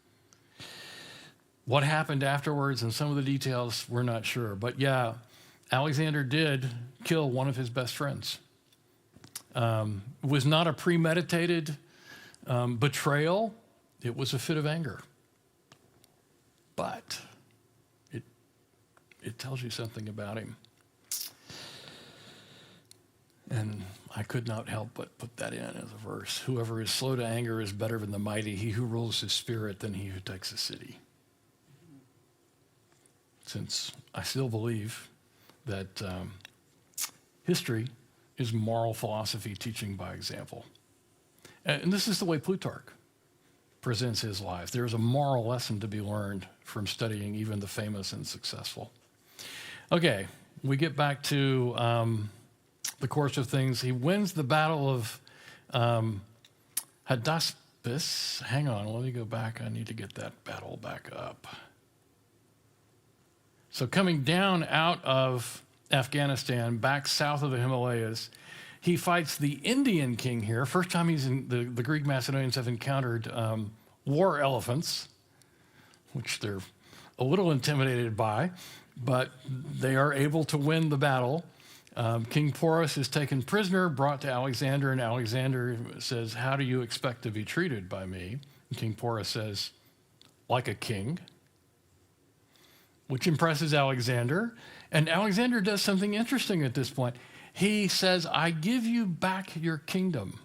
What happened afterwards and some of the details, we're not sure. But yeah, Alexander did kill one of his best friends. It was not a premeditated betrayal. It was a fit of anger. But it tells you something about him. And I could not help but put that in as a verse. Whoever is slow to anger is better than the mighty. He who rules his spirit than he who takes a city. Since I still believe that history is moral philosophy teaching by example. And this is the way Plutarch presents his life. There is a moral lesson to be learned from studying even the famous and successful. Okay, we get back to the course of things. He wins the battle of Hydaspes. Hang on, let me go back. I need to get that battle back up. So coming down out of Afghanistan, back south of the Himalayas, he fights the Indian king here. First time he's in, the Greek Macedonians have encountered war elephants, which they're a little intimidated by, but they are able to win the battle. King Porus is taken prisoner, brought to Alexander, and Alexander says, "How do you expect to be treated by me?" And King Porus says, "Like a king," which impresses Alexander. And Alexander does something interesting at this point. He says, "I give you back your kingdom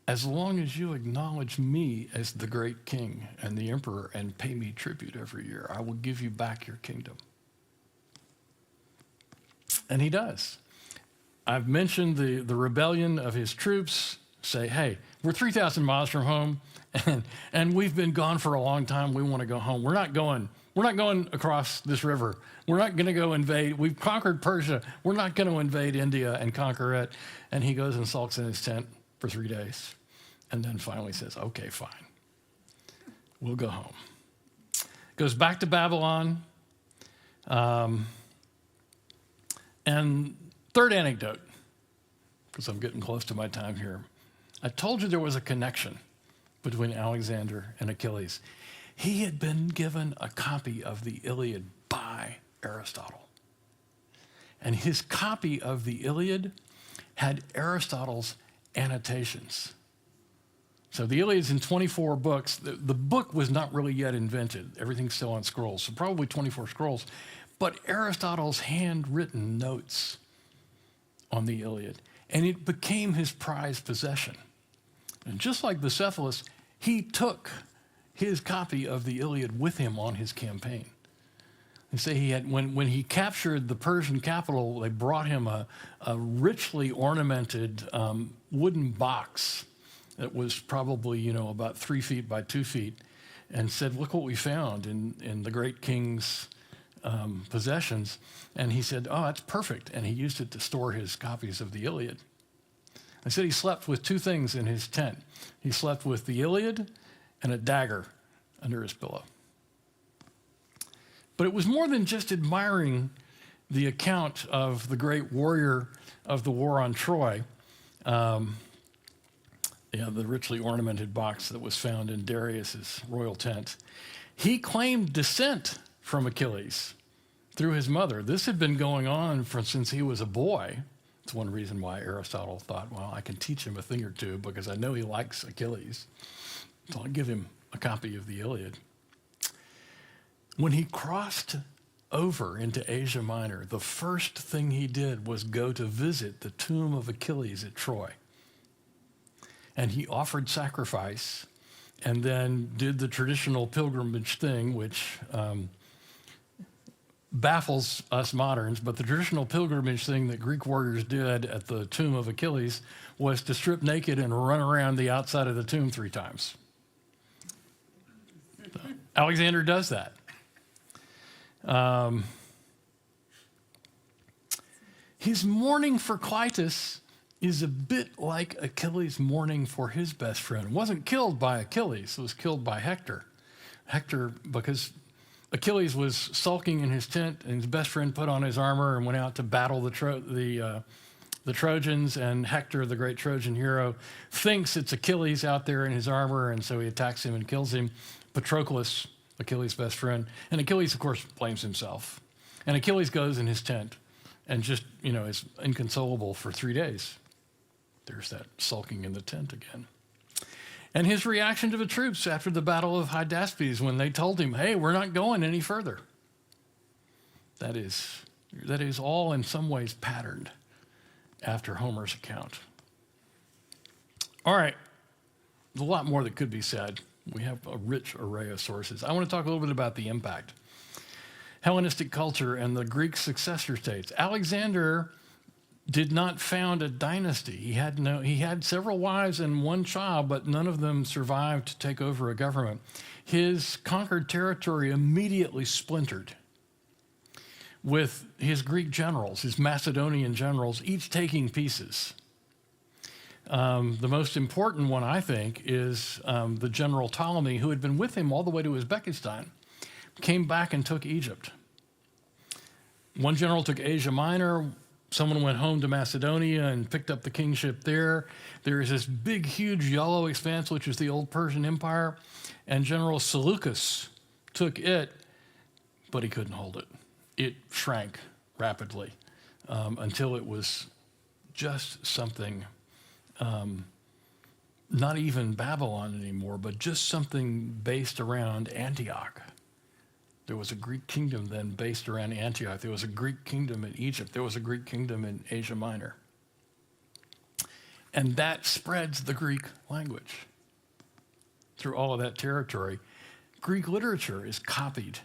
as long as you acknowledge me as the great king and the emperor and pay me tribute every year. I will give you back your kingdom." And he does. I've mentioned the rebellion of his troops. Say, hey, we're 3,000 miles from home, and we've been gone for a long time. We want to go home. We're not going across this river. We're not going to go invade. We've conquered Persia. We're not going to invade India and conquer it. And he goes and sulks in his tent for 3 days, and then finally says, okay, fine. We'll go home. Goes back to Babylon. And third anecdote, because I'm getting close to my time here. I told you there was a connection between Alexander and Achilles. He had been given a copy of the Iliad by Aristotle. And his copy of the Iliad had Aristotle's annotations. So the Iliad's in 24 books. The book was not really yet invented. Everything's still on scrolls, so probably 24 scrolls. But Aristotle's handwritten notes on the Iliad, and it became his prized possession. And just like Bucephalus, he took his copy of the Iliad with him on his campaign. They say he had, when he captured the Persian capital, they brought him a richly ornamented wooden box that was probably, about 3 feet by 2 feet, and said, "Look what we found in the great king's possessions." And he said, "Oh, that's perfect." And he used it to store his copies of the Iliad. I said he slept with 2 things in his tent. He slept with the Iliad and a dagger under his pillow. But it was more than just admiring the account of the great warrior of the war on Troy. the richly ornamented box that was found in Darius's royal tent. He claimed descent from Achilles through his mother. This had been going on since he was a boy. It's one reason why Aristotle thought, well, I can teach him a thing or two because I know he likes Achilles. So I'll give him a copy of the Iliad. When he crossed over into Asia Minor, the first thing he did was go to visit the tomb of Achilles at Troy. And he offered sacrifice and then did the traditional pilgrimage thing, which baffles us moderns, but the traditional pilgrimage thing that Greek warriors did at the tomb of Achilles was to strip naked and run around the outside of the tomb 3 times. So Alexander does that. His mourning for Cleitus is a bit like Achilles' mourning for his best friend. It wasn't killed by Achilles, it was killed by Hector. Hector, because Achilles was sulking in his tent, and his best friend put on his armor and went out to battle the Trojans, and Hector, the great Trojan hero, thinks it's Achilles out there in his armor, and so he attacks him and kills him. Patroclus, Achilles' best friend, and Achilles, of course, blames himself. And Achilles goes in his tent and just, is inconsolable for 3 days. There's that sulking in the tent again. And his reaction to the troops after the Battle of Hydaspes when they told him, hey, we're not going any further. That is all in some ways patterned after Homer's account. All right, there's a lot more that could be said. We have a rich array of sources. I want to talk a little bit about the impact. Hellenistic culture and the Greek successor states. Alexander did not found a dynasty. He had several wives and 1 child, but none of them survived to take over a government. His conquered territory immediately splintered, with his Greek generals, his Macedonian generals, each taking pieces. The most important one, I think, is the general Ptolemy, who had been with him all the way to Uzbekistan, came back and took Egypt. One general took Asia Minor. Someone went home to Macedonia and picked up the kingship there. There is this big, huge yellow expanse, which is the old Persian Empire, and General Seleucus took it, but he couldn't hold it. It shrank rapidly until it was just something, not even Babylon anymore, but just something based around Antioch. There was a Greek kingdom then based around Antioch. There was a Greek kingdom in Egypt. There was a Greek kingdom in Asia Minor. And that spreads the Greek language through all of that territory. Greek literature is copied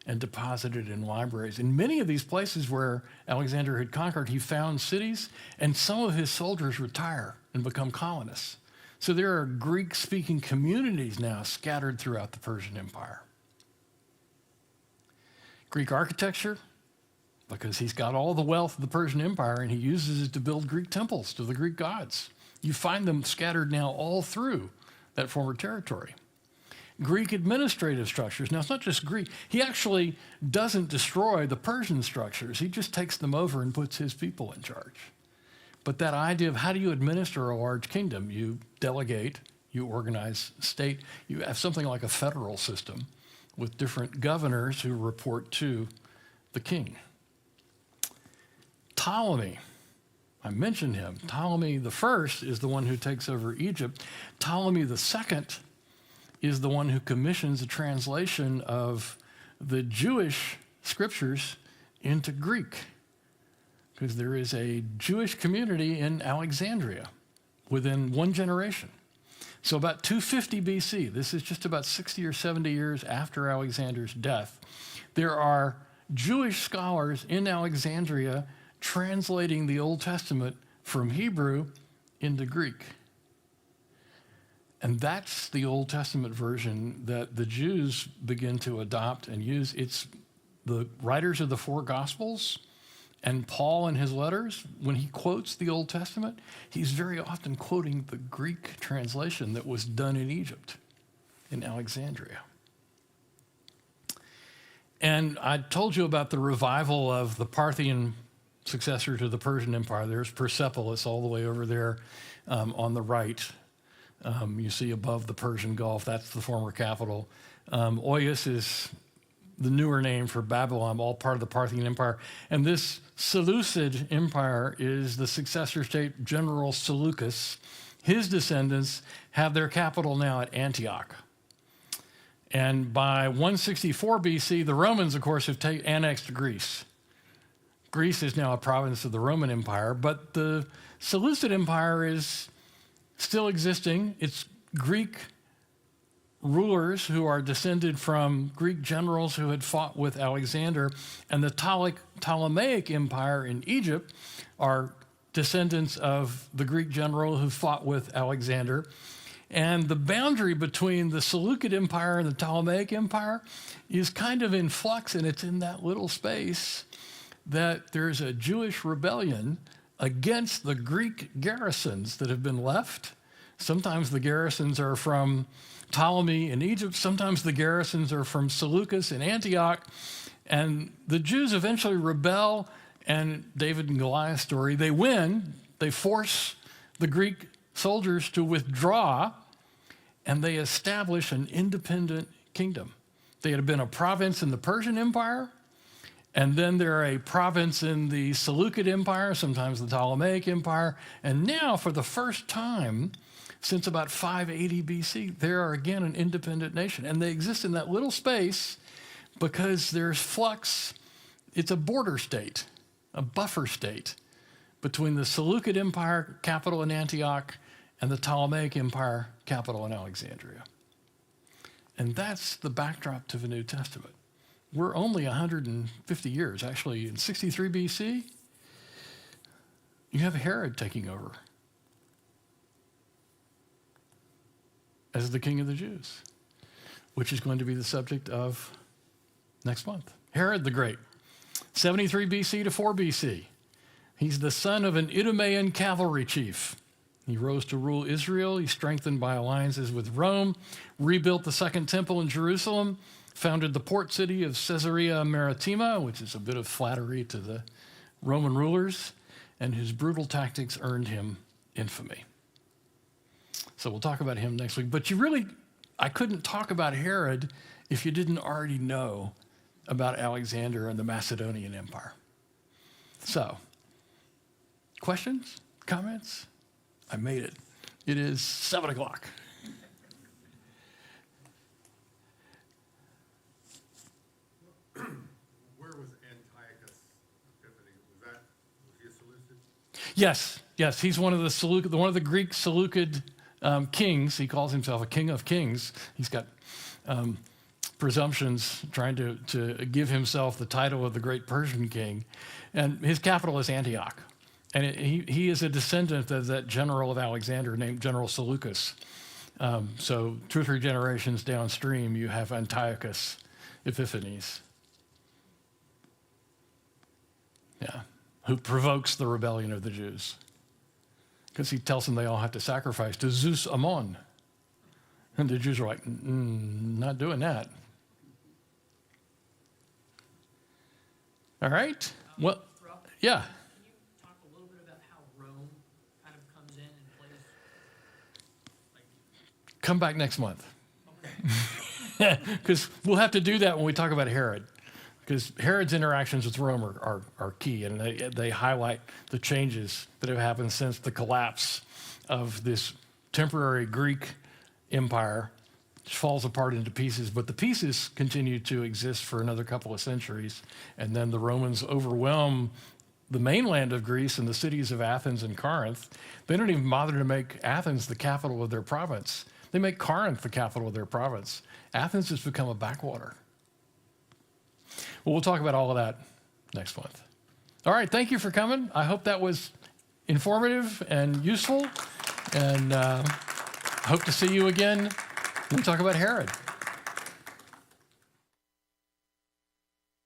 and deposited in libraries. In many of these places where Alexander had conquered, he found cities, and some of his soldiers retire and become colonists. So there are Greek-speaking communities now scattered throughout the Persian Empire. Greek architecture, because he's got all the wealth of the Persian Empire and he uses it to build Greek temples to the Greek gods. You find them scattered now all through that former territory. Greek administrative structures. Now, it's not just Greek. He actually doesn't destroy the Persian structures. He just takes them over and puts his people in charge. But that idea of how do you administer a large kingdom? You delegate, you organize state, you have something like a federal system with different governors who report to the king. Ptolemy, I mentioned him. Ptolemy the first is the one who takes over Egypt. Ptolemy the second is the one who commissions a translation of the Jewish scriptures into Greek, because there is a Jewish community in Alexandria within 1 generation. So about 250 BC, this is just about 60 or 70 years after Alexander's death, there are Jewish scholars in Alexandria translating the Old Testament from Hebrew into Greek. And that's the Old Testament version that the Jews begin to adopt and use. It's the writers of the 4 Gospels, and Paul in his letters, when he quotes the Old Testament, he's very often quoting the Greek translation that was done in Egypt, in Alexandria. And I told you about the revival of the Parthian successor to the Persian Empire. There's Persepolis all the way over there on the right. You see above the Persian Gulf, that's the former capital. Oius is the newer name for Babylon, all part of the Parthian Empire. And this Seleucid Empire is the successor state, General Seleucus. His descendants have their capital now at Antioch. And by 164 BC, the Romans, of course, have annexed Greece. Greece is now a province of the Roman Empire, but the Seleucid Empire is still existing. It's Greek rulers who are descended from Greek generals who had fought with Alexander, and the Ptolemaic Empire in Egypt are descendants of the Greek general who fought with Alexander. And the boundary between the Seleucid Empire and the Ptolemaic Empire is kind of in flux, and it's in that little space that there's a Jewish rebellion against the Greek garrisons that have been left. Sometimes the garrisons are from Ptolemy in Egypt. Sometimes the garrisons are from Seleucus in Antioch. And the Jews eventually rebel, and David and Goliath story, they win. They force the Greek soldiers to withdraw, and they establish an independent kingdom. They had been a province in the Persian Empire, and then they're a province in the Seleucid Empire, sometimes the Ptolemaic Empire, and now for the first time since about 580 BC, they are again an independent nation. And they exist in that little space because there's flux. It's a border state, a buffer state between the Seleucid Empire capital in Antioch and the Ptolemaic Empire capital in Alexandria. And that's the backdrop to the New Testament. We're only 150 years. Actually, in 63 BC, you have Herod taking over as the king of the Jews, which is going to be the subject of next month. Herod the Great, 73 BC to 4 BC. He's the son of an Idumean cavalry chief. He rose to rule Israel. He strengthened by alliances with Rome, rebuilt the Second Temple in Jerusalem, founded the port city of Caesarea Maritima, which is a bit of flattery to the Roman rulers, and his brutal tactics earned him infamy. So we'll talk about him next week. But I couldn't talk about Herod if you didn't already know about Alexander and the Macedonian Empire. So, questions, comments? I made it. It is 7 o'clock. Where was Antiochus Epiphanes? Was he a Seleucid? Yes. He's one of the Greek Seleucid kings. He calls himself a king of kings. He's got presumptions trying to give himself the title of the great Persian king. And his capital is Antioch. And he is a descendant of that general of Alexander named General Seleucus. So 2 or 3 generations downstream, you have Antiochus Epiphanes. Yeah, who provokes the rebellion of the Jews. Because he tells them they all have to sacrifice to Zeus Ammon. And the Jews are like, not doing that. All right? Well, yeah. Can you talk a little bit about how Rome kind of comes in and plays? Come back next month. Okay. Because we'll have to do that when we talk about Herod. Because Herod's interactions with Rome are key, and they highlight the changes that have happened since the collapse of this temporary Greek empire, which falls apart into pieces. But the pieces continue to exist for another couple of centuries, and then the Romans overwhelm the mainland of Greece and the cities of Athens and Corinth. They don't even bother to make Athens the capital of their province. They make Corinth the capital of their province. Athens has become a backwater. Well, we'll talk about all of that next month. All right, thank you for coming. I hope that was informative and useful, and hope to see you again when we talk about Herod.